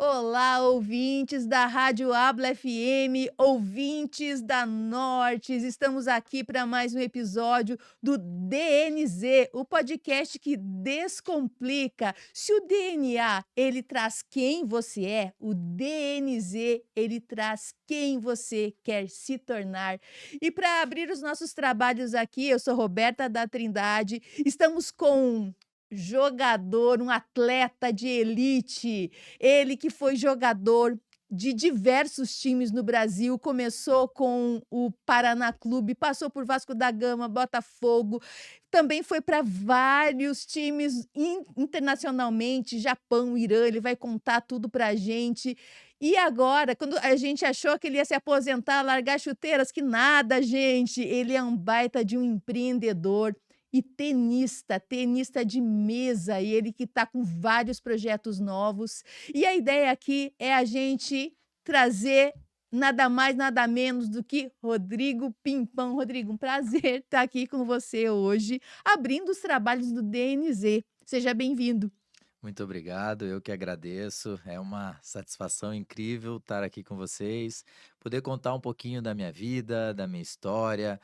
Olá, ouvintes da Rádio Habla FM, ouvintes da Nortes, estamos aqui para mais um episódio do DNZ, o podcast que descomplica. Se o DNA ele traz quem você é, o DNZ ele traz quem você quer se tornar. E para abrir os nossos trabalhos aqui, eu sou Roberta da Trindade, estamos com um jogador, um atleta de elite, ele que foi jogador de diversos times no Brasil, começou com o Paraná Clube, passou por Vasco da Gama, Botafogo, também foi para vários times internacionalmente, Japão, Irã, ele vai contar tudo para a gente. E agora, quando a gente achou que ele ia se aposentar, largar chuteiras, que nada, gente, ele é um baita de um empreendedor e tenista de mesa, e ele que está com vários projetos novos. E a ideia aqui é a gente trazer nada mais, nada menos do que Rodrigo Pimpão. Rodrigo, um prazer estar aqui com você hoje, abrindo os trabalhos do DNZ. Seja bem-vindo. Muito obrigado, eu que agradeço. É uma satisfação incrível estar aqui com vocês, poder contar um pouquinho da minha vida, da minha história,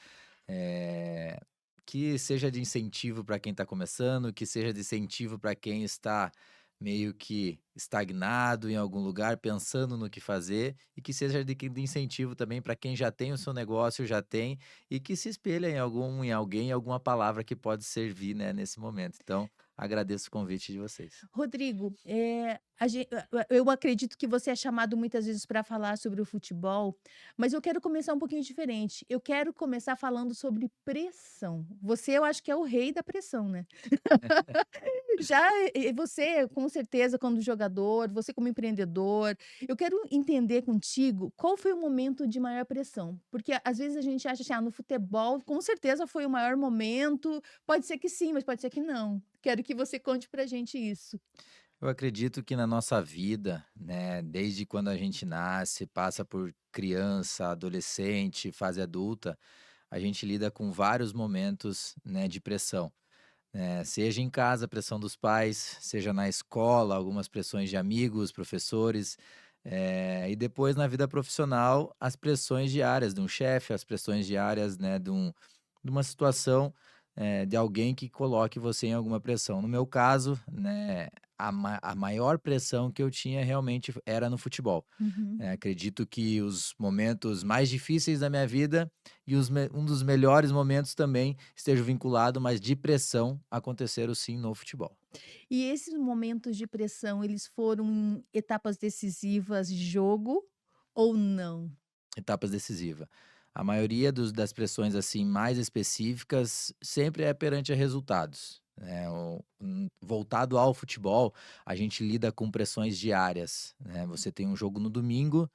eh, que seja de incentivo para quem está começando, que seja de incentivo para quem está meio que estagnado em algum lugar, pensando no que fazer, e que seja de incentivo também para quem já tem o seu negócio, já tem, e que se espelha em alguém, em alguma palavra que pode servir, né, nesse momento. Então, agradeço o convite de vocês. Rodrigo, eu acredito que você é chamado muitas vezes para falar sobre o futebol, mas eu quero começar um pouquinho diferente. Eu quero começar falando sobre pressão. Você, eu acho que é o rei da pressão, né? Já você, com certeza, quando jogador, você como empreendedor, eu quero entender contigo qual foi o momento de maior pressão, porque às vezes a gente acha assim: "Ah, no futebol com certeza foi o maior momento", pode ser que sim, mas pode ser que não. Quero que você conte pra gente isso. Eu acredito que na nossa vida, né, desde quando a gente nasce, passa por criança, adolescente, fase adulta, a gente lida com vários momentos, né, de pressão, né? Seja em casa, pressão dos pais, seja na escola, algumas pressões de amigos, professores, e depois na vida profissional, as pressões diárias de um chefe, as pressões diárias, né, de uma situação, de alguém que coloque você em alguma pressão. No meu caso, né, a maior pressão que eu tinha realmente era no futebol. Uhum. Acredito que os momentos mais difíceis da minha vida e um dos melhores momentos também estejam vinculados, mas de pressão, aconteceram sim no futebol. E esses momentos de pressão, eles foram em etapas decisivas de jogo ou não? Etapas decisivas. A maioria das pressões assim mais específicas sempre é perante a resultados. Voltado ao futebol, a gente lida com pressões diárias, né? Você tem um jogo no domingo,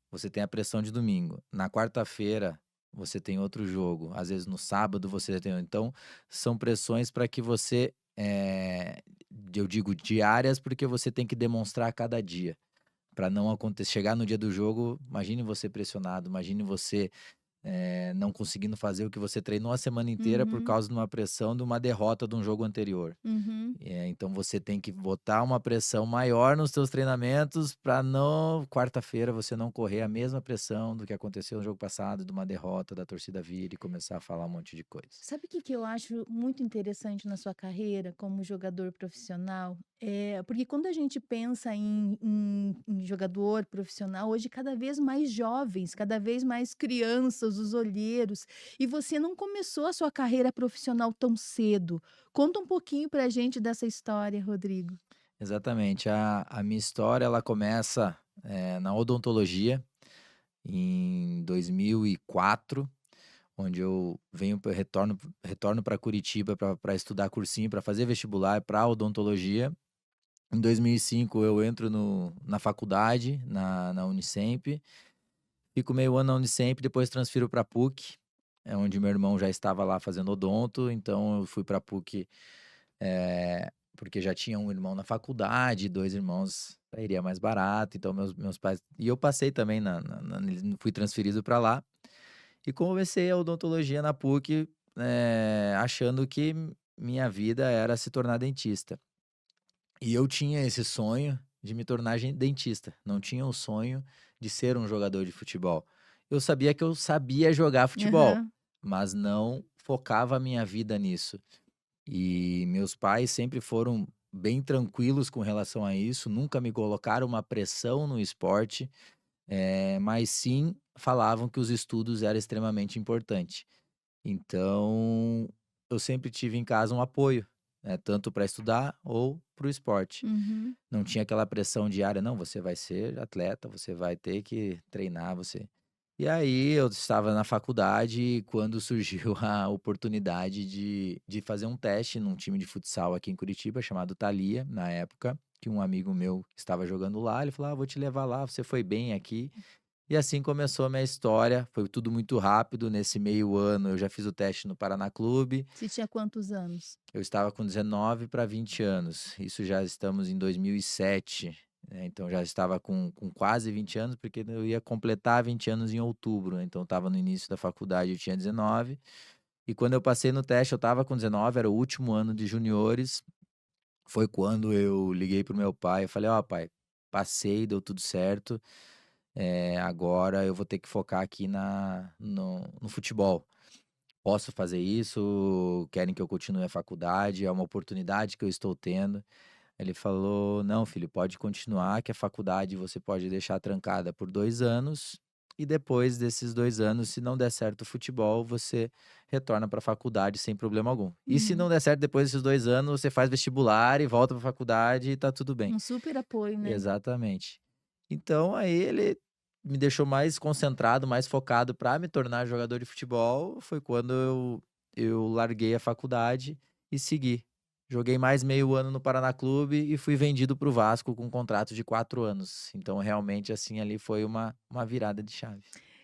você tem a pressão de domingo. Na quarta-feira, você tem outro jogo. Às vezes no sábado você tem. Então, são pressões para que você, eu digo diárias, porque você tem que demonstrar a cada dia. Para não acontecer, chegar no dia do jogo, imagine você pressionado, imagine você não conseguindo fazer o que você treinou a semana inteira por Uhum, causa de uma pressão de uma derrota de um jogo anterior. uhum. Então você tem que botar uma pressão maior nos seus treinamentos para não quarta-feira você não correr a mesma pressão do que aconteceu no jogo passado, de uma derrota, da torcida vir e começar a falar um monte de coisa. Sabe o que que eu acho muito interessante na sua carreira como jogador profissional? Porque quando a gente pensa em jogador profissional, hoje cada vez mais jovens, cada vez mais crianças, os olheiros, e você não começou a sua carreira profissional tão cedo. Conta um pouquinho pra gente dessa história, Rodrigo. Exatamente, a minha história ela começa, na odontologia em 2004, onde eu retorno para Curitiba para estudar cursinho, para fazer vestibular para odontologia. Em 2005 eu entro no na faculdade, na Unicamp, fico meio ano na Unicamp, depois transfiro para PUC, é onde meu irmão já estava lá fazendo odonto, então eu fui para PUC, porque já tinha um irmão na faculdade, 2 irmãos, iria mais barato, então meus pais e eu passei também fui transferido para lá, e comecei a odontologia na PUC, achando que minha vida era se tornar dentista. E eu tinha esse sonho, de me tornar dentista. Não tinha o sonho de ser um jogador de futebol. Eu sabia que eu sabia jogar futebol, Aham. mas não focava a minha vida nisso. E meus pais sempre foram bem tranquilos com relação a isso, nunca me colocaram uma pressão no esporte, mas sim falavam que os estudos eram extremamente importante. Então, eu sempre tive em casa um apoio, né, tanto para estudar ou para o esporte. Uhum. Não tinha aquela pressão diária, não, você vai ser atleta, você vai ter que treinar, você. E aí eu estava na faculdade quando surgiu a oportunidade de fazer um teste num time de futsal aqui em Curitiba, chamado Thalia, na época, que um amigo meu estava jogando lá, ele falou: "Ah, vou te levar lá, você foi bem aqui". E assim começou a minha história, foi tudo muito rápido, nesse meio ano eu já fiz o teste no Paraná Clube, Você tinha quantos anos? eu estava com 19 para 20 anos, isso já estamos em 2007, né, então já estava com quase 20 anos, porque eu ia completar 20 anos em outubro, né, então eu estava no início da faculdade, eu tinha 19, e quando eu passei no teste eu estava com 19, era o último ano de juniores, foi quando eu liguei para o meu pai, eu falei: "Ó pai, passei, deu tudo certo, agora eu vou ter que focar aqui no futebol. Posso fazer isso? Querem que eu continue a faculdade? É uma oportunidade que eu estou tendo". Ele falou: "Não, filho, pode continuar, que a faculdade você pode deixar trancada por 2 anos, e depois desses 2 anos, se não der certo o futebol, você retorna para a faculdade sem problema algum. E se não Uhum. der certo depois desses 2 anos, você faz vestibular e volta para a faculdade e tá tudo bem". Um super apoio, né. Exatamente. Então aí ele me deixou mais concentrado, mais focado para me tornar jogador de futebol, foi quando eu larguei a faculdade e segui. Joguei mais meio ano no Paraná Clube e fui vendido para o Vasco com um contrato de 4 anos. Então realmente, assim, ali foi uma virada de chave.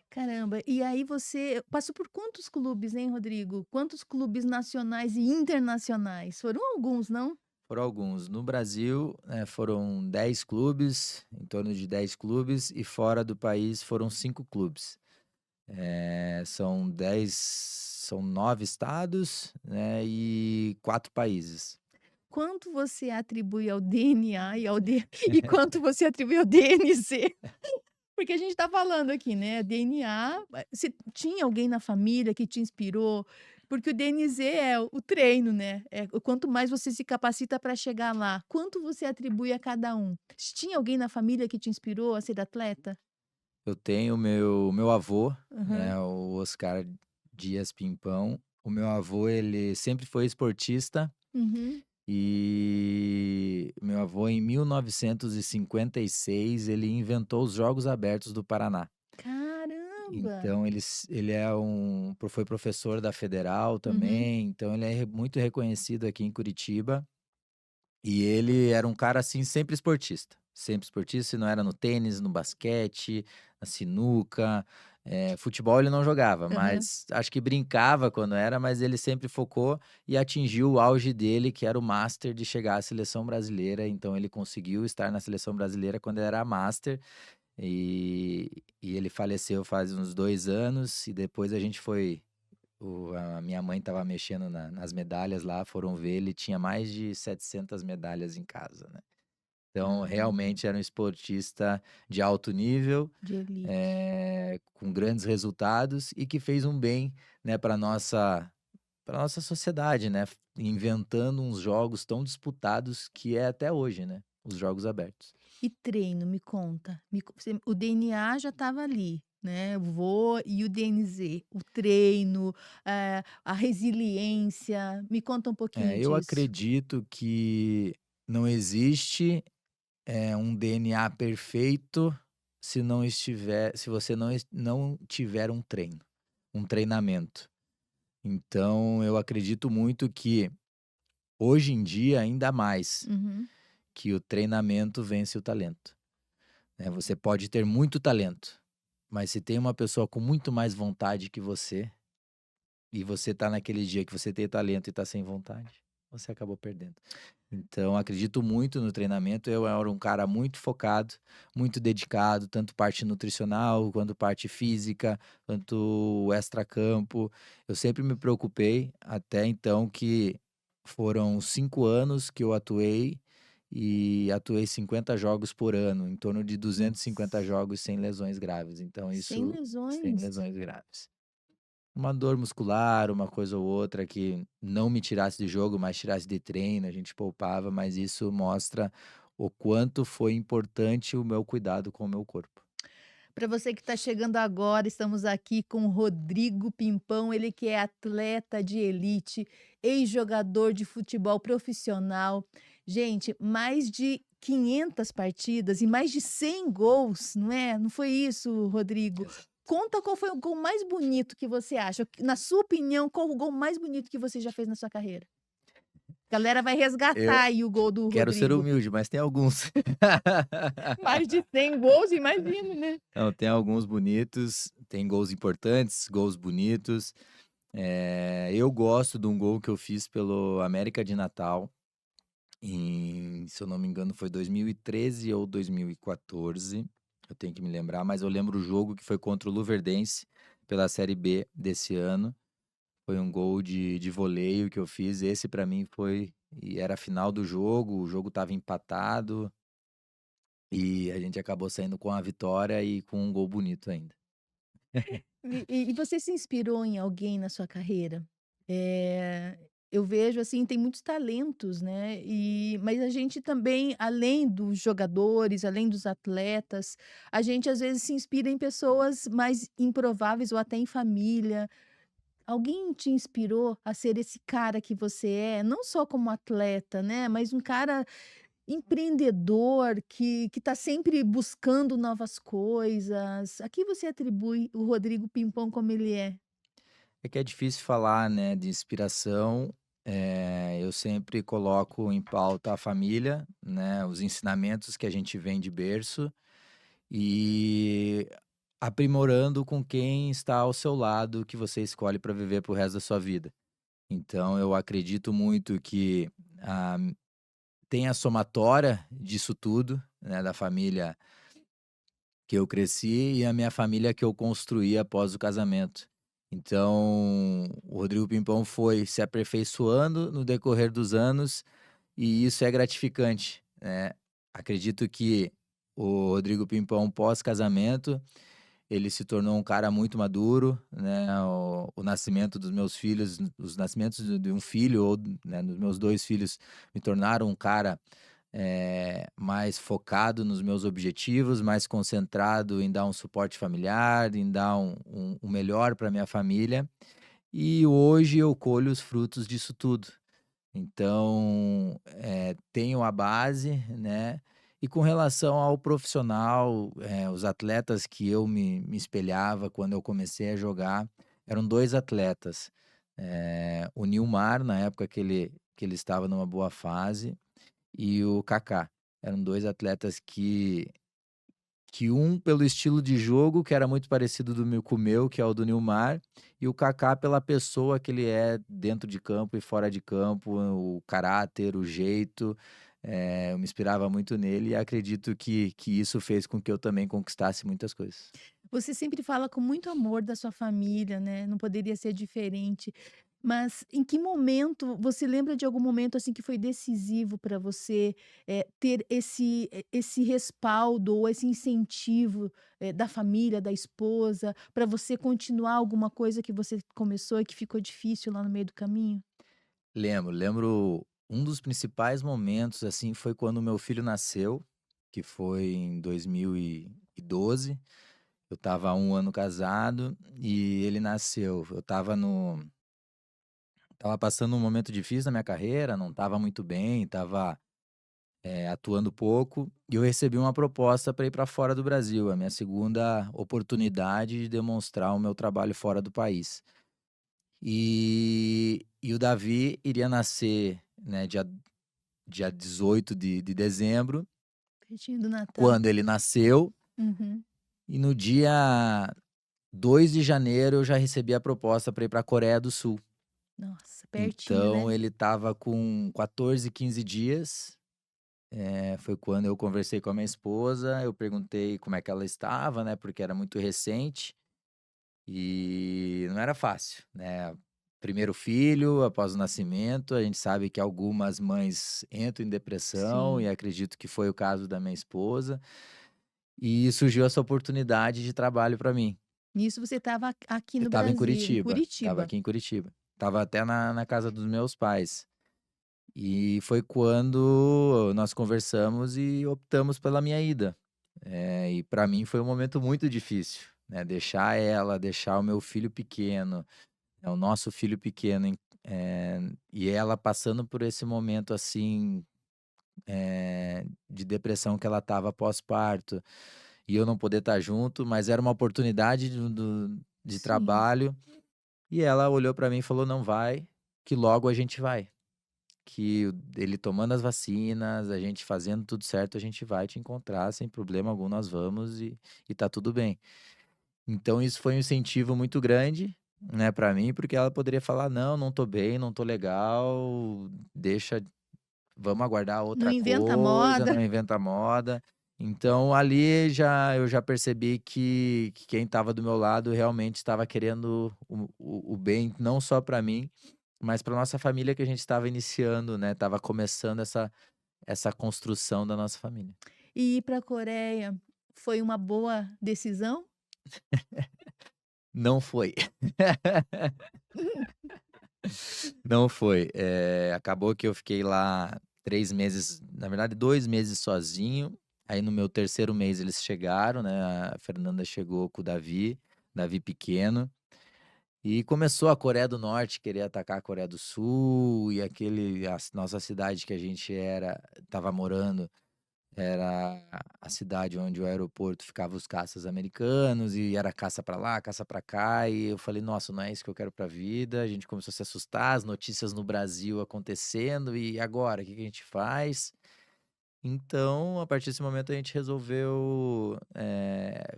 Caramba, e aí você passou por quantos clubes, hein, Rodrigo? Quantos clubes nacionais e internacionais? Foram alguns, não? Foram alguns. No Brasil, foram 10 clubes, em torno de 10 clubes, e fora do país foram 5 clubes. São 9 estados, né, e 4 países. Quanto você atribui ao DNA e ao D e quanto você atribui ao DNZ? Porque a gente tá falando aqui, né, DNA, se tinha alguém na família que te inspirou? Porque o DNZ é o treino, né, o quanto mais você se capacita para chegar lá. Quanto você atribui a cada um? Tinha alguém na família que te inspirou a ser atleta? Eu tenho meu avô, Aham. né, o Oscar Dias Pimpão. O meu avô, ele sempre foi esportista, Uhum. e meu avô, em 1956, ele inventou os Jogos Abertos do Paraná. Caramba! Então ele foi professor da Federal Uhum. também, então ele é muito reconhecido aqui em Curitiba. E ele era um cara, assim, sempre esportista, se não era no tênis, no basquete, na sinuca, futebol ele não jogava, Aham. mas acho que brincava quando era, mas ele sempre focou e atingiu o auge dele, que era o master de chegar à seleção brasileira, então ele conseguiu estar na seleção brasileira quando ele era master, e ele faleceu faz uns 2 anos, e depois a gente foi a minha mãe estava mexendo nas medalhas lá, foram ver, ele tinha mais de 700 medalhas em casa, né. Então, Caramba, realmente era um esportista de alto nível, de elite. com grandes resultados e que fez um bem, né, para nossa sociedade, né, inventando uns jogos tão disputados que é até hoje, né, os jogos abertos. E treino, me conta. O DNA já estava ali, né, o vô e o DNZ. O treino, a resiliência. Me conta um pouquinho Eu disso. acredito que não existe um DNA perfeito se você não tiver um treino, um treinamento. Então eu acredito muito que, hoje em dia, ainda mais, Uhum. que o treinamento vence o talento, né. Você pode ter muito talento, mas se tem uma pessoa com muito mais vontade que você, e você tá naquele dia que você tem talento e tá sem vontade, você acabou perdendo. Então, acredito muito no treinamento. Eu era um cara muito focado, muito dedicado, tanto parte nutricional, quanto parte física, quanto o extracampo. Eu sempre me preocupei, até então que foram 5 anos que eu atuei, e atuei 50 jogos por ano, em torno de 250 Nossa, jogos sem lesões graves. Então sem isso sem lesões. lesões graves. Uma dor muscular, uma coisa ou outra que não me tirasse de jogo, mas tirasse de treino, a gente poupava, mas isso mostra o quanto foi importante o meu cuidado com o meu corpo. Para você que está chegando agora, estamos aqui com o Rodrigo Pimpão, ele que é atleta de elite, ex-jogador de futebol profissional. Gente, mais de 500 partidas e mais de 100 gols, não é? Não foi isso, Rodrigo? Exato. Conta qual foi o gol mais bonito que você acha. Na sua opinião, qual o gol mais bonito que você já fez na sua carreira? A galera vai Eu resgatar aí o gol do quero ser Rodrigo. humilde, mas tem alguns. Mais de 100 gols, imagino, né? Não, tem alguns bonitos, tem gols importantes, gols bonitos. Eu gosto de um gol que eu fiz pelo América de Natal, se eu não me engano, foi 2013 ou 2014. Eu tenho que me lembrar, mas eu lembro o jogo que foi contra o Luverdense pela Série B desse ano. Foi um gol de voleio que eu fiz. Esse pra mim foi. E era a final do jogo, o jogo estava empatado e a gente acabou saindo com a vitória e com um gol bonito ainda. E você se inspirou em alguém na sua carreira? Eh, eu vejo, assim, tem muitos talentos, né, mas a gente também, além dos jogadores, além dos atletas, a gente às vezes se inspira em pessoas mais improváveis ou até em família. Alguém te inspirou a ser esse cara que você é? Não só como atleta, né, mas um cara empreendedor que está sempre buscando novas coisas. A que você atribui o Rodrigo Pimpão como ele é? É que é difícil falar, né, de inspiração. Eu sempre coloco em pauta a família, né, os ensinamentos que a gente vem de berço e aprimorando com quem está ao seu lado, que você escolhe para viver para o resto da sua vida. Então eu acredito muito que ah, tem a somatória disso tudo, né, da família que eu cresci e a minha família que eu construí após o casamento. Então, o Rodrigo Pimpão foi se aperfeiçoando no decorrer dos anos e isso é gratificante, né? Acredito que o Rodrigo Pimpão pós-casamento, ele se tornou um cara muito maduro, né? O nascimento dos meus filhos, os nascimentos de um filho ou, né, dos meus dois filhos me tornaram um cara mais focado nos meus objetivos, mais concentrado em dar um suporte familiar, em dar um melhor para minha família. E hoje eu colho os frutos disso tudo. Então, tenho a base, né? E com relação ao profissional, os atletas que eu me espelhava quando eu comecei a jogar, eram dois atletas. O Nilmar, na época que ele estava numa boa fase, e o Kaká. Eram 2 atletas que um pelo estilo de jogo, que era muito parecido com o meu, que é o do Nilmar, e o Kaká pela pessoa que ele é dentro de campo e fora de campo, o caráter, o jeito, eu me inspirava muito nele e acredito que isso fez com que eu também conquistasse muitas coisas. Você sempre fala com muito amor da sua família, né, não poderia ser diferente. Mas em que momento você lembra de algum momento, assim, que foi decisivo para você, ter esse respaldo ou esse incentivo, da família, da esposa, para você continuar alguma coisa que você começou e que ficou difícil lá no meio do caminho? Lembro um dos principais momentos, assim, foi quando o meu filho nasceu, que foi em 2012. Eu estava há 1 ano casado e ele nasceu. Eu estava passando um momento difícil na minha carreira, não estava muito bem, estava, atuando pouco, e eu recebi uma proposta para ir para fora do Brasil, a minha segunda oportunidade de demonstrar o meu trabalho fora do país. E o Davi iria nascer, né, dia 18 de dezembro. Pertinho do Natal. Quando ele nasceu, Uhum. e no dia 2 de janeiro eu já recebi a proposta para ir para a Coreia do Sul. Nossa, pertinho, Então né? ele estava com 14, 15 dias, foi quando eu conversei com a minha esposa, eu perguntei como é que ela estava, né, porque era muito recente, e não era fácil, né. primeiro filho, após o nascimento, a gente sabe que algumas mães entram em depressão, e Sim. acredito que foi o caso da minha esposa, e surgiu essa oportunidade de trabalho para mim. Nisso você estava aqui Eu no estava em Brasil, em Curitiba, estava Curitiba. aqui em Curitiba, estava até na casa dos meus pais. E foi quando nós conversamos e optamos pela minha ida. E para mim foi um momento muito difícil, né, deixar ela, deixar o meu filho pequeno, o nosso filho pequeno e ela passando por esse momento, assim, de depressão que ela estava pós-parto, e eu não poder estar junto, mas era uma oportunidade de Sim. trabalho, e ela olhou para mim e falou: "Não vai, que logo a gente vai". Ele tomando as vacinas, a gente fazendo tudo certo, a gente vai te encontrar sem problema algum, nós vamos e tá tudo bem. Então isso foi um incentivo muito grande, né, pra mim, porque ela poderia falar: "Não, não tô bem, não tô legal, deixa, vamos aguardar Não outra inventa coisa, moda. não inventa moda". Então ali eu já percebi que quem estava do meu lado realmente estava querendo o bem, não só pra mim, mas para nossa família que a gente estava iniciando, né, estava começando essa construção da nossa família. E ir para a Coreia foi uma boa decisão? Não foi. Não foi. Acabou que eu fiquei lá 3 meses, na verdade 2 meses sozinho, aí no meu terceiro mês eles chegaram, né, a Fernanda chegou com o Davi pequeno, e começou a Coreia do Norte querer atacar a Coreia do Sul, e nossa cidade que a gente estava morando. Era a cidade onde o aeroporto ficava os caças americanos, e era caça pra lá, caça pra cá, e eu falei: "Nossa, não é isso que eu quero pra vida". A gente começou a se assustar, as notícias no Brasil acontecendo, e agora, o que que a gente faz? Então, a partir desse momento a gente resolveu,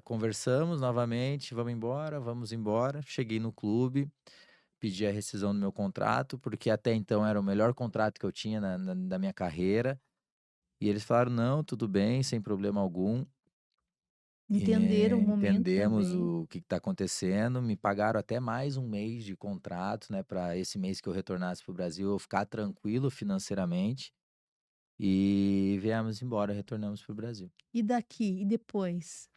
conversamos novamente: "Vamos embora, vamos embora". Cheguei no clube, pedi a rescisão do meu contrato, porque até então era o melhor contrato que eu tinha na da minha carreira. E eles falaram: "Não, tudo bem, sem problema algum, Entenderam o momento entendemos também. o que está acontecendo", me pagaram até mais um mês de contrato, né, para esse mês que eu retornasse para o Brasil eu ficar tranquilo financeiramente, e viemos embora, retornamos para o Brasil. E daqui? E depois?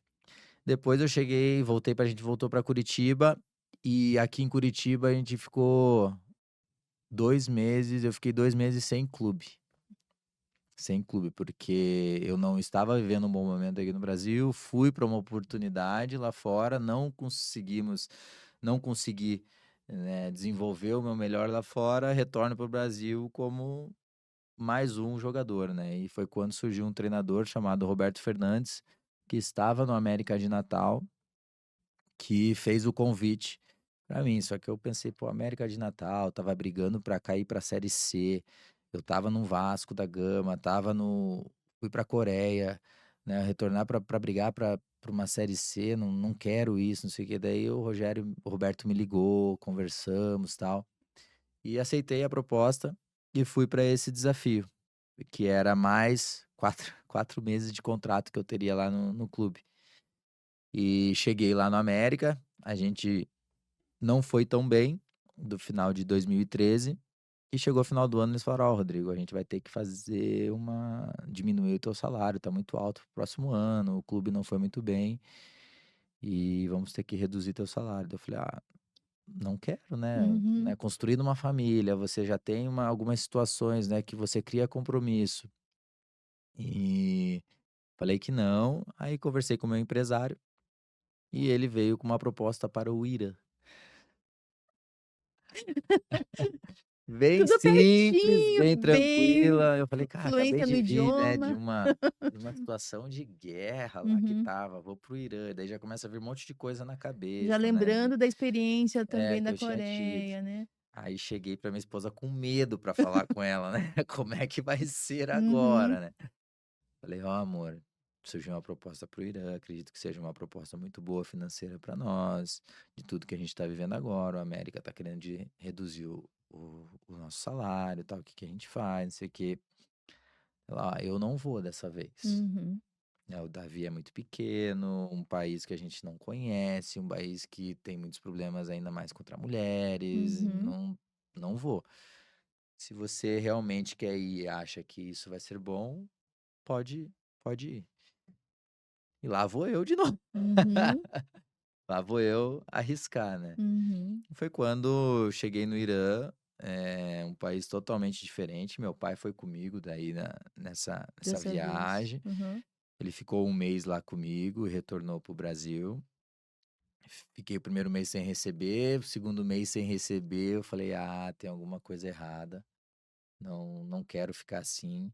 Depois eu cheguei voltei pra a gente voltou para Curitiba, e aqui em Curitiba a gente ficou 2 meses, eu fiquei 2 meses sem clube. Sem clube, porque eu não estava vivendo um bom momento aqui no Brasil, fui para uma oportunidade lá fora, não consegui, né, desenvolver o meu melhor lá fora, retorno para o Brasil como mais um jogador, né, e foi quando surgiu um treinador chamado Roberto Fernandes, que estava no América de Natal, que fez o convite para mim, só que eu pensei: "Pô, América de Natal, estava brigando para cair para a Série C, eu estava no Vasco da Gama, fui para Coreia, né, retornar para brigar para uma Série C, não quero isso, não sei o quê". Daí o Roberto me ligou, conversamos, tal, e aceitei a proposta e fui para esse desafio, que era mais 4 meses de contrato que eu teria lá no clube. E cheguei lá no América, a gente não foi tão bem, do final de 2013, e chegou o final do ano eles falaram: "Ó, Rodrigo, a gente vai ter que fazer uma diminuir o teu salário, tá muito alto para o próximo ano, o clube não foi muito bem, e vamos ter que reduzir teu salário". Daí eu falei: "Ah, não quero, né, Uhum. construindo uma família, você já tem algumas situações, né, que você cria compromisso". E falei que não, aí conversei com o meu empresário, e ele veio com uma proposta para o Irã. Bem Tudo simples, pertinho, bem bem tranquila. Eu falei: "Cara, acabei fluência no de vir, né, idioma. de uma situação de guerra lá que Uhum. tava, vou para o Irã", daí já começa a vir um monte de coisa na Já cabeça, né, lembrando da experiência também que da eu tinha tido. Coreia, né. Aí cheguei pra minha esposa com medo pra falar com ela, né, como é que vai ser Uhum. agora, né. Falei: "Ó amor, surgiu uma proposta para o Irã, acredito que seja uma proposta muito boa financeira para nós, de tudo que a gente está vivendo agora, o América está querendo reduzir o nosso salário, tal, o que que a gente faz, não sei o quê". Ela: "Ó, eu não vou dessa vez". Uhum. O Davi é muito pequeno, um país que a gente não conhece, um país que tem muitos problemas ainda mais contra mulheres, Uhum, não vou. Se você realmente quer ir e acha que isso vai ser bom, pode ir. E lá vou eu de novo. uhum, Lá vou eu arriscar, né. uhum. Foi quando eu cheguei no Irã, um país totalmente diferente, meu pai foi comigo daí nessa Dessa vez. viagem, Aham. ele ficou um mês lá comigo e retornou para o Brasil. Fiquei o primeiro mês sem receber, o segundo mês sem receber, eu falei: "Ah, tem alguma coisa errada, não quero ficar assim".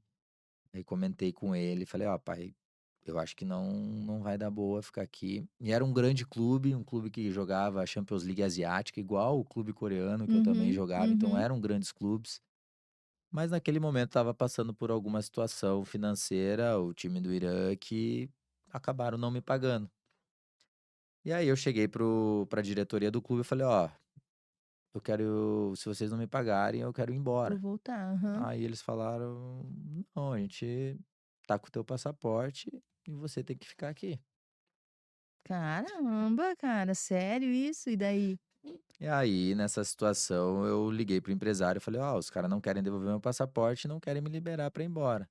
Aí comentei com ele, falei: "Ó pai, eu acho que não vai dar boa ficar aqui". E era um grande clube, um clube que jogava a Champions League asiática, igual o clube coreano que eu também Uhum, jogava, então uhum. eram grandes clubes. Mas naquele momento estava passando por alguma situação financeira, o time do Irã, que acabaram não me pagando. E aí eu cheguei pra diretoria do clube e falei: "Ó, eu quero se vocês não me pagarem, eu quero ir Vou embora". voltar. Aham. Aí eles falaram: "Não, a gente tá com o teu passaporte e você tem que ficar aqui". Caramba, cara, sério isso? E daí? E aí, nessa situação, eu liguei pro empresário e falei: "Ó, os caras não querem devolver meu passaporte e não querem me liberar para ir embora".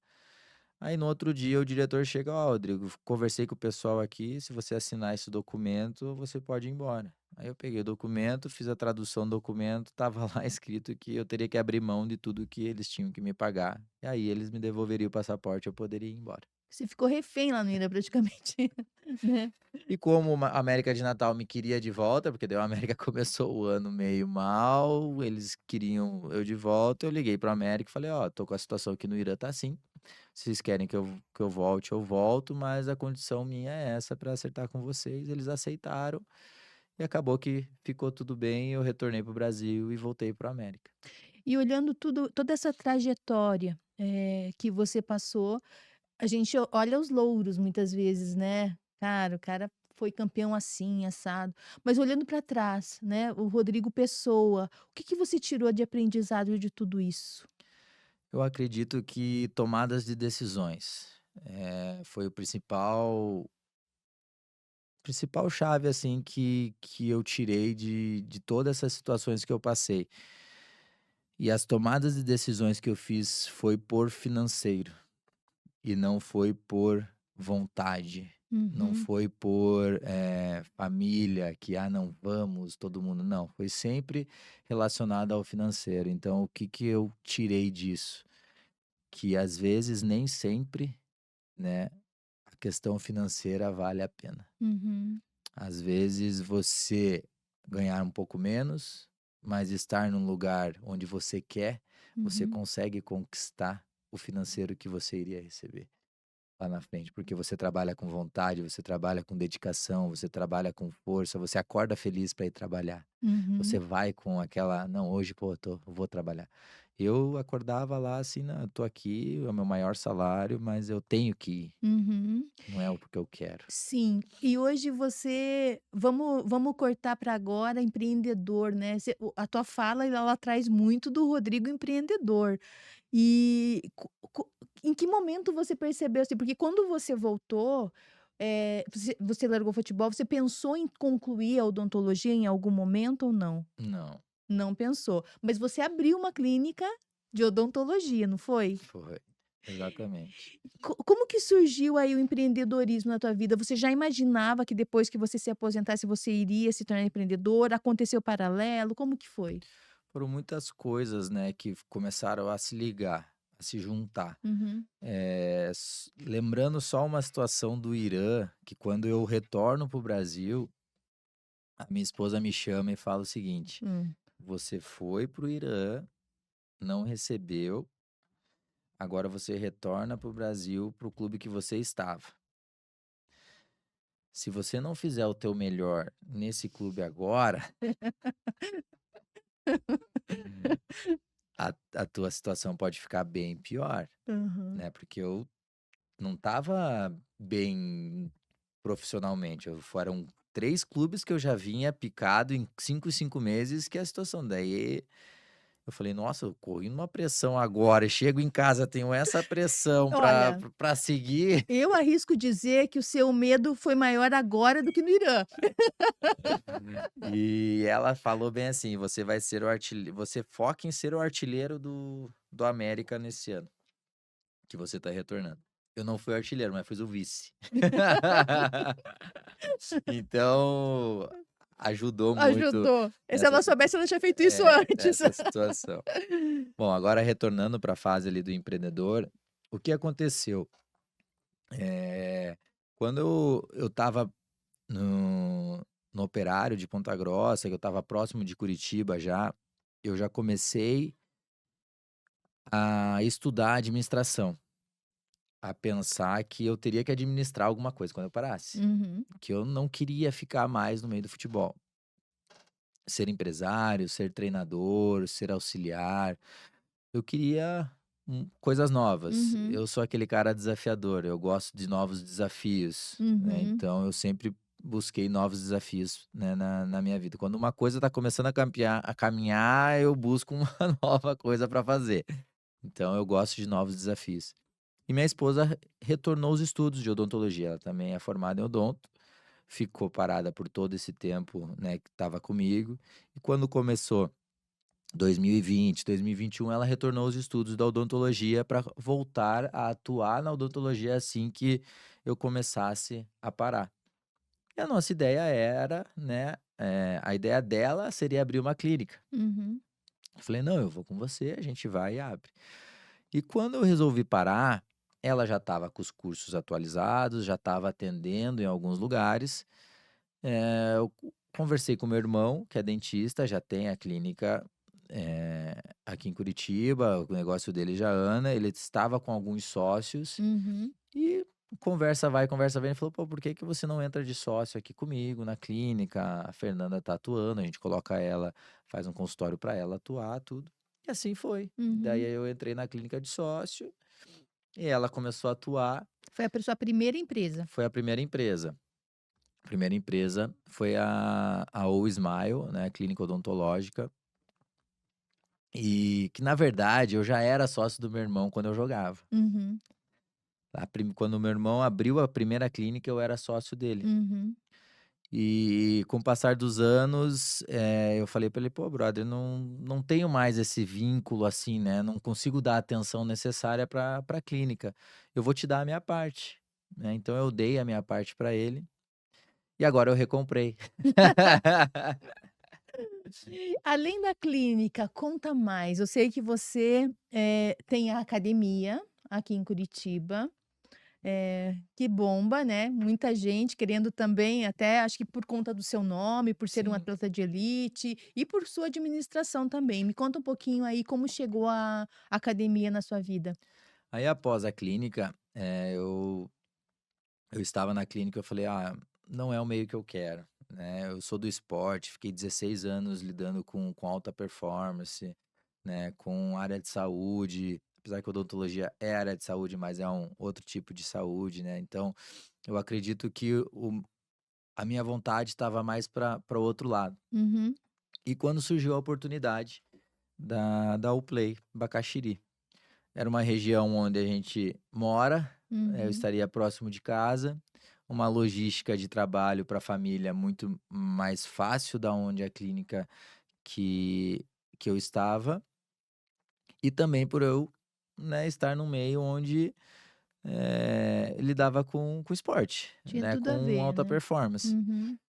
Aí no outro dia o diretor chega: "Ó, Rodrigo, conversei com o pessoal aqui, se você assinar esse documento, você pode ir embora". Aí eu peguei o documento, fiz a tradução do documento, tava lá escrito que eu teria que abrir mão de tudo que eles tinham que me pagar, e aí eles me devolveriam o passaporte, eu poderia ir embora. Você ficou refém lá no Irã praticamente, né? E como a América de Natal me queria de volta, porque daí o América começou o ano meio mal, eles queriam eu de volta, eu liguei para o América e falei: "Ó, tô com a situação aqui no Irã tá assim, vocês querem que eu volte, eu volto, mas a condição minha é essa para acertar com vocês". Eles aceitaram e acabou que ficou tudo bem, eu retornei para o Brasil e voltei para o América. E olhando toda essa trajetória, que você passou, a gente olha os louros muitas vezes, né. Cara, o cara foi campeão assim, assado. Mas olhando para trás, né, o Rodrigo Pessoa, o que que você tirou de aprendizado de tudo isso? Eu acredito que tomadas de decisões, foi o principal chave, assim, que eu tirei de todas essas situações que eu passei. E as tomadas de decisões que eu fiz foi por financeiro, e não foi por vontade, não Uhum, foi por, família que: "Ah, não, vamos todo mundo", não, foi sempre relacionado ao financeiro. Então o que que eu tirei disso? Que às vezes nem sempre, né, a questão financeira vale a pena. uhum, Às vezes você ganhar um pouco menos, mas estar num lugar onde você quer, você uhum, consegue conquistar o financeiro que você iria receber lá na frente, porque você trabalha com vontade, você trabalha com dedicação, você trabalha com força, você acorda feliz para ir trabalhar. Você uhum, vai com aquela: "Não, hoje, pô, eu vou trabalhar". Eu acordava lá assim: "Não, eu tô aqui, é o meu maior salário, mas eu tenho que ir, uhum. não é o porque eu quero". Sim, e hoje você vamos cortar para agora empreendedor, né, a tua fala ela traz muito do Rodrigo empreendedor. E em que momento você percebeu, assim, porque quando você voltou, você largou o futebol, você pensou em concluir a odontologia em algum momento ou não? Não, Não pensou, mas você abriu uma clínica de odontologia, não foi? foi. Exatamente. Como que surgiu aí o empreendedorismo na tua vida? Você já imaginava que depois que você se aposentasse você iria se tornar empreendedor? Aconteceu paralelo? Como que foi? Foram muitas coisas, né, que começaram a se ligar, a se juntar. Uhum. Lembrando só uma situação do Irã, que quando eu retorno para o Brasil, a minha esposa me chama e fala o seguinte: Hum. "Você foi para o Irã, não recebeu, agora você retorna para o Brasil, para o clube que você estava. Se você não fizer o teu melhor nesse clube agora, a tua situação pode ficar bem pior", Aham. né, porque eu não estava bem profissionalmente, foram 3 clubes que eu já vinha picado em 5 meses, que é a situação. Daí Eu falei, nossa, eu corri numa pressão agora e chego em casa, tenho essa pressão pra Olha, pra seguir. eu arrisco dizer que o seu medo foi maior agora do que no Irã. E ela falou bem assim: "Você vai ser o artilheiro, você foca em ser o artilheiro do América nesse ano, que você tá retornando". Eu não fui o artilheiro, mas fui o vice. Então, ajudou muito Ajudou. E se nessa ela situa soubesse, ela tinha feito isso antes. nessa situação. Bom, agora retornando para a fase ali do empreendedor, o que aconteceu? Eh, Quando eu estava no Operário de Ponta Grossa, que eu estava próximo de Curitiba já, eu já comecei a estudar administração, a pensar que eu teria que administrar alguma coisa quando eu parasse, Uhum, que eu não queria ficar mais no meio do futebol. Ser empresário, ser treinador, ser auxiliar, eu queria, coisas novas. uhum, Eu sou aquele cara desafiador, eu gosto de novos desafios, né, uhum, então eu sempre busquei novos desafios, né, na minha vida. Quando uma coisa está começando a caminhar, eu busco uma nova coisa para fazer. Então eu gosto de novos desafios. E minha esposa retornou aos estudos de odontologia, ela também é formada em odonto, ficou parada por todo esse tempo, né, que estava comigo, e quando começou 2020, 2021, ela retornou aos estudos da odontologia para voltar a atuar na odontologia assim que eu começasse a parar. E a nossa ideia era, né, a ideia dela seria abrir uma clínica. uhum, Eu falei: "Não, eu vou com você, a gente vai e abre". E quando eu resolvi parar, ela já estava com os cursos atualizados, já estava atendendo em alguns lugares. Eu conversei com meu irmão, que é dentista, já tem a clínica, aqui em Curitiba, o negócio dele já anda, ele estava com alguns sócios uhum, e conversa vai, conversa vem, ele falou: "Pô, por que que você não entra de sócio aqui comigo na clínica? A Fernanda tá atuando, a gente coloca ela, faz um consultório para ela atuar, tudo". E assim foi. Daí uhum. eu entrei na clínica de sócio e ela começou a atuar, Foi a sua primeira empresa? foi a primeira empresa. A primeira empresa foi a O Smile, né, clínica odontológica, e que na verdade eu já era sócio do meu irmão quando eu jogava. Uhum, Quando o meu irmão abriu a primeira clínica, eu era sócio dele. uhum. E com o passar dos anos, eu falei pra ele: "Pô, brother, não tenho mais esse vínculo assim, né, não consigo dar a atenção necessária pra clínica. Eu vou te dar a minha parte", né. Então eu dei a minha parte pra ele, e agora eu recomprei. Além da clínica, conta mais. Eu sei que você, tem a academia aqui em Curitiba, que bomba, né, muita gente querendo também, até acho que por conta do seu nome, por ser um Sim. atleta de elite e por sua administração também. Me conta um pouquinho aí como chegou a academia na sua vida. Aí após a clínica, eu estava na clínica, eu falei: "Ah, não é o meio que eu quero", né. Eu sou do esporte, fiquei 16 anos lidando com alta performance, né, com área de saúde, apesar que odontologia é área de saúde, mas é um outro tipo de saúde, né. Então, eu acredito que a minha vontade estava mais para o outro lado. Uhum, E quando surgiu a oportunidade da Uplay, Bacaxiri. Era uma região onde a gente mora, eu uhum, estaria próximo de casa, uma logística de trabalho para a família muito mais fácil da onde a clínica que que eu estava, e também por eu, né, estar num meio onde, lidava com esporte, tinha né, tudo a com ver, alta né. performance. Uhum,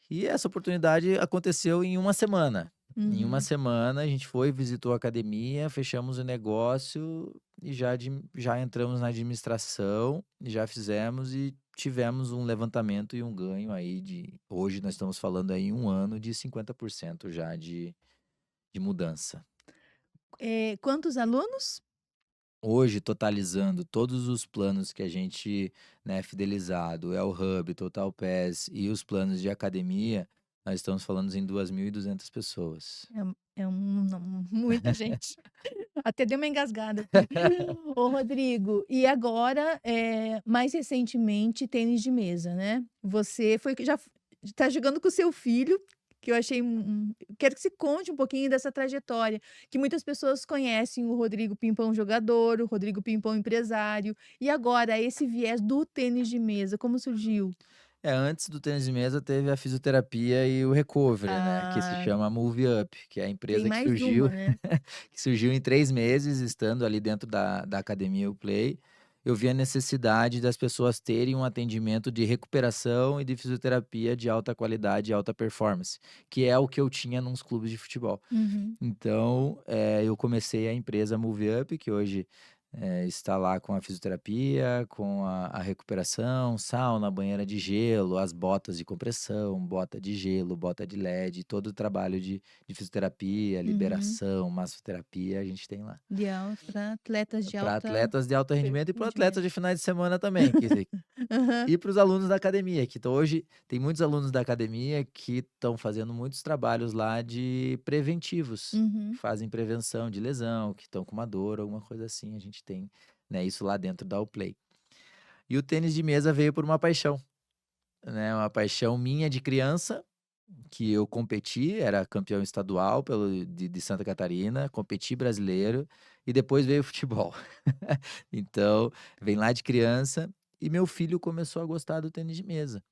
E essa oportunidade aconteceu em uma semana. Em uma uhum. semana a gente foi, visitou a academia, fechamos o negócio e já entramos na administração, e já fizemos e tivemos um levantamento e um ganho aí de hoje nós estamos falando aí em 1 ano de 50% já de mudança. Quantos alunos? Hoje, totalizando todos os planos que a gente, né, fidelizado, é o Hub, Total Pass e os planos de academia, nós estamos falando em 2.200 pessoas. Muita gente. Até deu uma engasgada aqui. Ô Rodrigo, e agora, mais recentemente, tênis de mesa, né. Você foi que já está jogando com o seu filho, que eu achei quero que você conte um pouquinho dessa trajetória, que muitas pessoas conhecem o Rodrigo Pimpão jogador, o Rodrigo Pimpão empresário, e agora esse viés do tênis de mesa, como surgiu? Antes do tênis de mesa teve a fisioterapia e o recovery, né, que se Ah, chama Move Up, que é a tem empresa que mais surgiu uma, né? que surgiu em 3 meses, estando ali dentro da academia Uplay. Eu vi a necessidade das pessoas terem um atendimento de recuperação e de fisioterapia de alta qualidade e alta performance, que é o que eu tinha nos clubes de futebol. Uhum, Então, eu comecei a empresa Move Up, que hoje, está lá com a fisioterapia, com a recuperação, sauna, banheira de gelo, as botas de compressão, bota de gelo, bota de LED, todo o trabalho de fisioterapia, uhum. liberação, massoterapia, a gente tem lá. De alta para atletas de Para alta atletas de alto rendimento e para atletas rendimento. de finais de semana também, Aham. e para os alunos da academia, que hoje tem muitos alunos da academia que estão fazendo muitos trabalhos lá de preventivos, que Uhum. fazem prevenção de lesão, que estão com uma dor, alguma coisa assim, a gente tem, né, isso lá dentro da Uplay. E o tênis de mesa veio por uma paixão, né, uma paixão minha de criança, que eu competi, era campeão estadual de Santa Catarina, competi brasileiro, e depois veio o futebol. Então, vem lá de criança, e meu filho começou a gostar do tênis de mesa.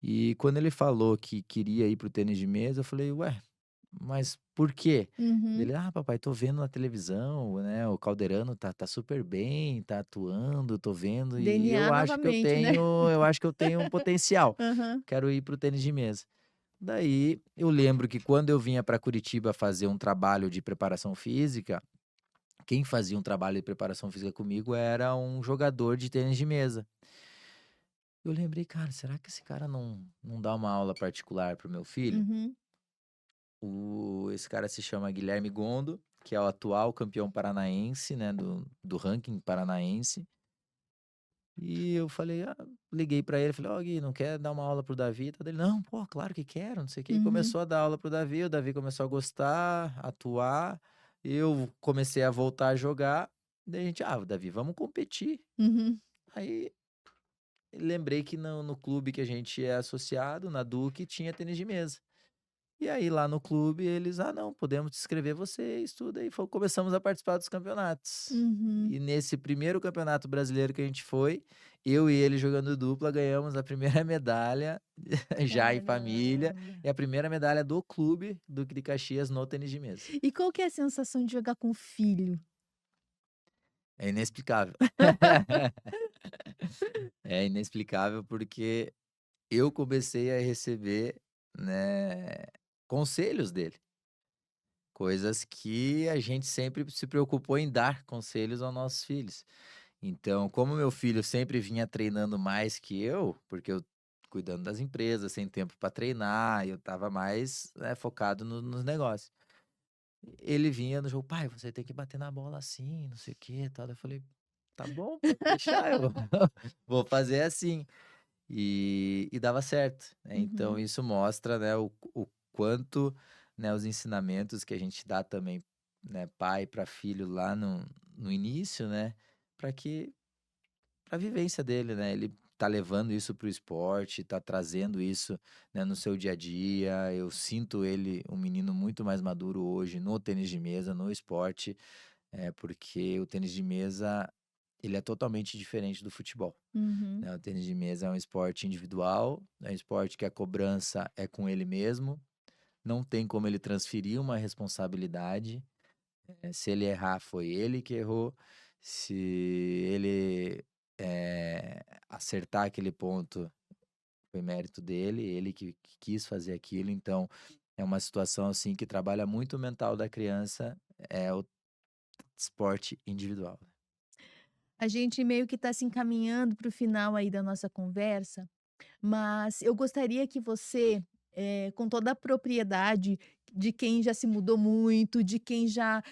E quando ele falou que queria ir para o tênis de mesa, eu falei: "Ué, mas por quê?" Uhum. Ele: "Ah, papai, tô vendo na televisão, né, o Calderano tá super bem, tá atuando, tô vendo e DNA novamente, né? eu acho que eu tenho um potencial, Aham. quero ir para o tênis de mesa". Daí, eu lembro que quando eu vinha para Curitiba fazer um trabalho de preparação física, quem fazia um trabalho de preparação física comigo era um jogador de tênis de mesa. Eu lembrei: "Cara, será que esse cara não dá uma aula particular para o meu filho?" Uhum. Esse cara se chama Guilherme Gondo, que é o atual campeão paranaense, né, do ranking paranaense. E eu falei: liguei pra ele, falei: "Ó, Gui, não quer dar uma aula pro Davi e tal?" Ele: "Não, pô, claro que quero, não sei o quê." E Uhum. começou a dar aula pro Davi, o Davi começou a gostar, atuar, eu comecei a voltar a jogar, daí a gente: Davi, vamos competir." Uhum. Aí lembrei que no clube que a gente é associado, na Duque, tinha tênis de mesa. E aí lá no clube eles: "Não, podemos inscrever vocês, tudo." Aí começamos a participar dos campeonatos. Uhum. E nesse primeiro campeonato brasileiro que a gente foi, eu e ele jogando dupla, ganhamos a primeira medalha, já em família, Caramba. e a primeira medalha do clube Duque de Caxias no tênis de mesa. E qual que é a sensação de jogar com o filho? É inexplicável. É inexplicável porque eu comecei a receber, né, conselhos dele. Coisas que a gente sempre se preocupou em dar conselhos aos nossos filhos. Então, como meu filho sempre vinha treinando mais que eu, porque eu cuidando das empresas, sem tempo para treinar, eu estava mais, né, focado nos negócios. Ele vinha no jogo: "Pai, você tem que bater na bola assim, não sei o quê, e tal." Eu falei: "Tá bom, pode deixar, eu vou fazer assim." E dava certo, né, então Uhum. isso mostra, né, o quanto, né, os ensinamentos que a gente dá também, né, pai para filho lá no início, né, para que pra vivência dele, né, ele tá levando isso para o esporte, tá trazendo isso, né, no seu dia a dia. Eu sinto ele um menino muito mais maduro hoje no tênis de mesa, no esporte, porque o tênis de mesa, ele é totalmente diferente do futebol. Uhum. Né, o tênis de mesa é um esporte individual, é um esporte que a cobrança é com ele mesmo, não tem como ele transferir uma responsabilidade, se ele errar foi ele que errou, se ele, acertar aquele ponto foi mérito dele, ele que quis fazer aquilo, então é uma situação, assim, que trabalha muito o mental da criança, é o esporte individual. A gente meio que está se encaminhando para o final aí da nossa conversa, mas eu gostaria que você, com toda a propriedade de quem já se mudou muito, de quem já,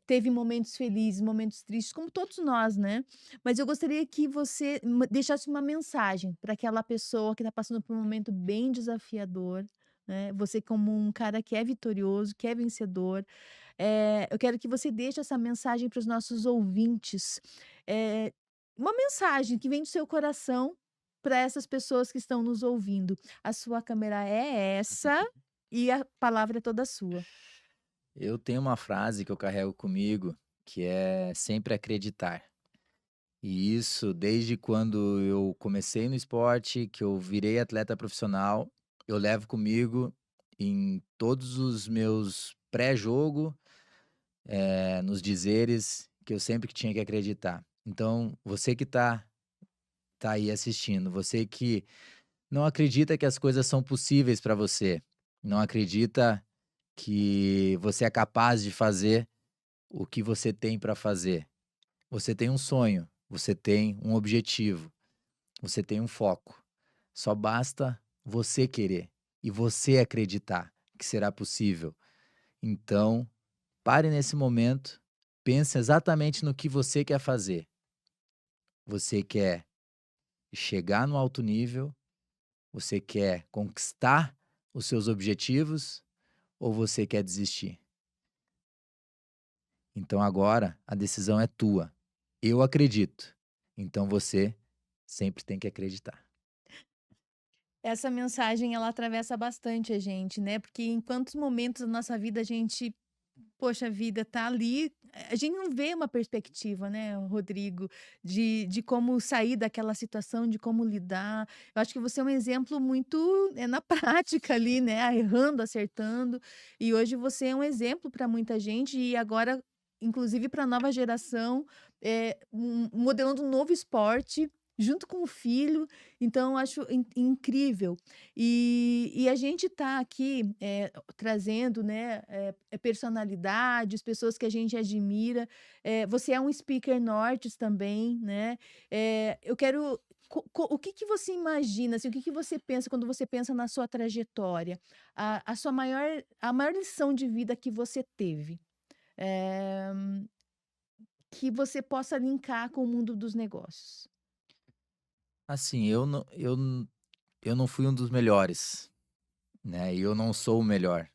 teve momentos felizes, momentos tristes, como todos nós, né. Mas eu gostaria que você deixasse uma mensagem para aquela pessoa que está passando por um momento bem desafiador, né. Você como um cara que é vitorioso, que é vencedor, eu quero que você deixe essa mensagem para os nossos ouvintes, eh, uma mensagem que vem do seu coração para essas pessoas que estão nos ouvindo. A sua câmera é essa. e a palavra é toda sua. Eu tenho uma frase que eu carrego comigo, que é sempre acreditar. E isso desde quando eu comecei no esporte, que eu virei atleta profissional, eu levo comigo em todos os meus pré-jogo, nos dizeres que eu sempre que tinha que acreditar. Então, você que tá aí assistindo, você que não acredita que as coisas são possíveis para você, não acredita que você é capaz de fazer o que você tem para fazer. Você tem um sonho, você tem um objetivo, você tem um foco. Só basta você querer e você acreditar que será possível. Então, pare nesse momento, pense exatamente no que você quer fazer. Você quer chegar no alto nível? Você quer conquistar os seus objetivos ou você quer desistir? Então agora a decisão é tua. Eu acredito. Então você sempre tem que acreditar. Essa mensagem ela atravessa bastante a gente, né, porque em quantos momentos da nossa vida a gente, poxa vida, tá ali, a gente não vê uma perspectiva, né, Rodrigo, de como sair daquela situação, de como lidar. Eu acho que você é um exemplo muito, na prática ali, né, errando, acertando, e hoje você é um exemplo para muita gente e agora, inclusive para a nova geração, modelando um novo esporte, junto com o filho, então eu acho incrível. E a gente tá aqui, trazendo, né, personalidades, pessoas que a gente admira. Você é um speaker nortes também, né. Eu quero o que que você imagina, assim, o que que você pensa quando você pensa na sua trajetória? A maior lição de vida que você teve, eh, que você possa linkar com o mundo dos negócios? Assim, eu não fui um dos melhores, né, e eu não sou o melhor.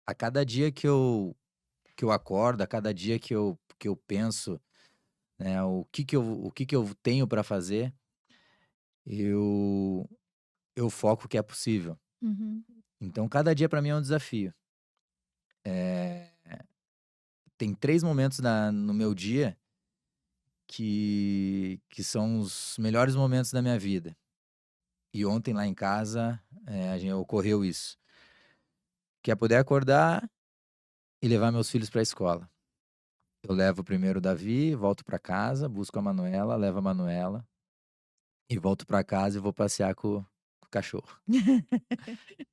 A cada dia que eu acordo, a cada dia que eu penso, né, o que que eu tenho para fazer, eu eu foco que é possível. Uhum, Então cada dia para mim é um desafio. Eh, Tem 3 momentos no meu dia que são os melhores momentos da minha vida. E ontem lá em casa, ocorreu isso, que é poder acordar e levar meus filhos para a escola. Eu levo primeiro o Davi, volto para casa, busco a Manuela, levo a Manuela e volto para casa e vou passear com o cachorro,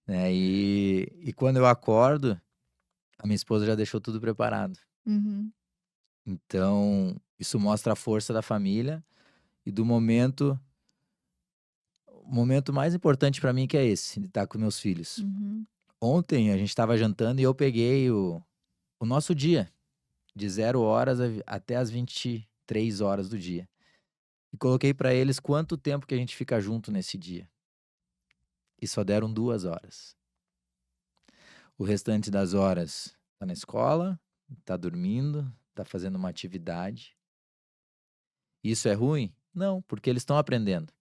né. E quando eu acordo, a minha esposa já deixou tudo preparado. uhum, Então, isso mostra a força da família e do momento o momento mais importante para mim que é esse, de estar com meus filhos. uhum. Ontem a gente estava jantando e eu peguei o nosso dia, de 0 horas até as 23 horas do dia. E coloquei para eles quanto tempo que a gente fica junto nesse dia. E só deram 2 horas. O restante das horas tá na escola, tá dormindo, tá fazendo uma atividade. Isso é ruim? Não, porque eles estão aprendendo.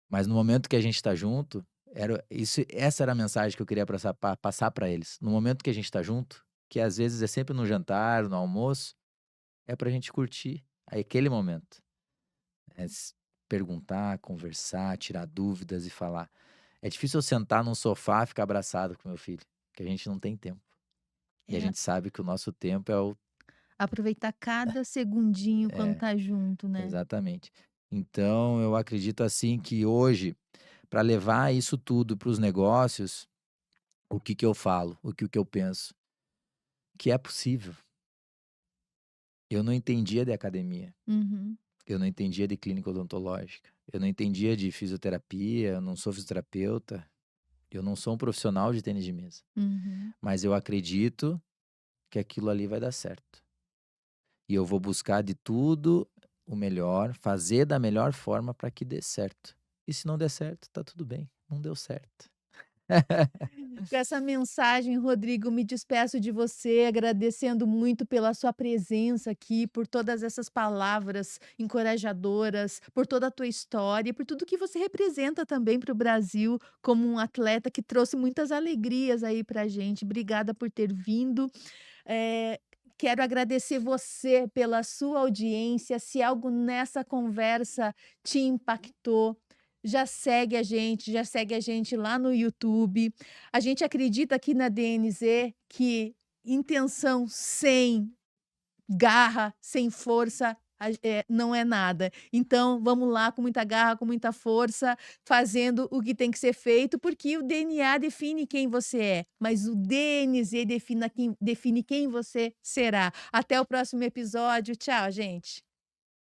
Mas no momento que a gente tá junto, essa era a mensagem que eu queria passar para eles. No momento que a gente tá junto, que às vezes é sempre no jantar, no almoço, é pra gente curtir aquele momento. É perguntar, conversar, tirar dúvidas e falar. É difícil eu sentar num sofá e ficar abraçado com meu filho, porque a gente não tem tempo. E a É, gente sabe que o nosso tempo é o aproveitar cada segundinho quando é, tá junto, né. exatamente. Então eu acredito, assim, que hoje, para levar isso tudo para os negócios, o que que eu falo, o que eu penso? Que é possível. Eu não entendia de academia, Uhum, eu não entendia de clínica odontológica, eu não entendia de fisioterapia, eu não sou fisioterapeuta, eu não sou um profissional de tênis de mesa, uhum. mas eu acredito que aquilo ali vai dar certo. E eu vou buscar de tudo o melhor, fazer da melhor forma para que dê certo. E se não der certo, tá tudo bem, não deu certo. Com essa mensagem, Rodrigo, me despeço de você, agradecendo muito pela sua presença aqui, por todas essas palavras encorajadoras, por toda a tua história e por tudo que você representa também para o Brasil, como um atleta que trouxe muitas alegrias aí pra gente. Obrigada por ter vindo. Eh, Quero agradecer você pela sua audiência. Se algo nessa conversa te impactou, já segue a gente lá no YouTube. A gente acredita aqui na DNZ que intenção sem garra, sem força, não é nada. Então, vamos lá com muita garra, com muita força, fazendo o que tem que ser feito, porque o DNA define quem você é, mas o DNZ define quem você será. Até o próximo episódio. Tchau, gente.